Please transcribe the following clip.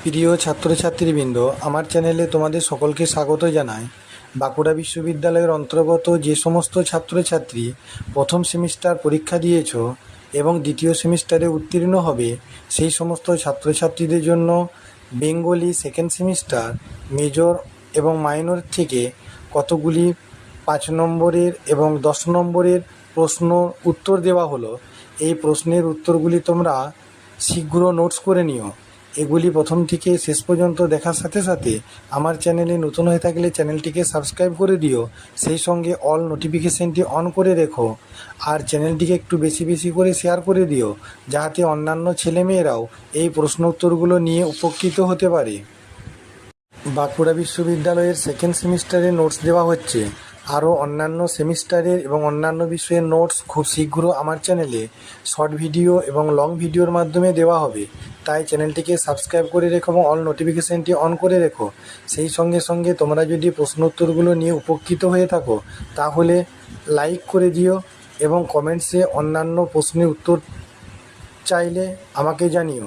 প্রিয় ছাত্রছাত্রীবৃন্দ, আমার চ্যানেলে তোমাদের সকলকে স্বাগত জানাই। বাঁকুড়া বিশ্ববিদ্যালয়ের অন্তর্গত যে সমস্ত ছাত্রছাত্রী প্রথম সেমিস্টার পরীক্ষা দিয়েছ এবং দ্বিতীয় সেমিস্টারে উত্তীর্ণ হবে, সেই সমস্ত ছাত্রছাত্রীদের জন্য বেঙ্গলি সেকেন্ড সেমিস্টার মেজর এবং মাইনর থেকে কতগুলি 5 নম্বরের এবং 10 নম্বরের প্রশ্ন উত্তর দেওয়া হলো। এই প্রশ্নের উত্তরগুলি তোমরা শীঘ্র নোটস করে নিও। এগুলি প্রথম থেকে শেষ পর্যন্ত দেখার সাথে সাথে আমার চ্যানেলে নতুন হয়ে থাকলে চ্যানেলটিকে সাবস্ক্রাইব করে দিও, সেই সঙ্গে অল নোটিফিকেশানটি অন করে রেখো। আর চ্যানেলটিকে একটু বেশি বেশি করে শেয়ার করে দিও, যাতে অন্যান্য ছেলেমেয়েরাও এই প্রশ্ন উত্তরগুলো নিয়ে উপকৃত হতে পারে। বাঁকুড়া বিশ্ববিদ্যালয়ের সেকেন্ড সেমিস্টারে নোটস দেওয়া হচ্ছে। আরও অন্যান্য সেমিস্টারের এবং অন্যান্য বিষয়ের নোটস খুব শীঘ্র আমার চ্যানেলে শর্ট ভিডিও এবং লং ভিডিওর মাধ্যমে দেওয়া হবে। তাই চ্যানেলটিকে সাবস্ক্রাইব করে রেখো এবং অল নোটিফিকেশানটি অন করে রেখো। সেই সঙ্গে সঙ্গে তোমরা যদি প্রশ্ন উত্তরগুলো নিয়ে উপকৃত হয়ে থাকো তাহলে লাইক করে দিও এবং কমেন্টসে অন্যান্য প্রশ্নের উত্তর চাইলে আমাকে জানিও।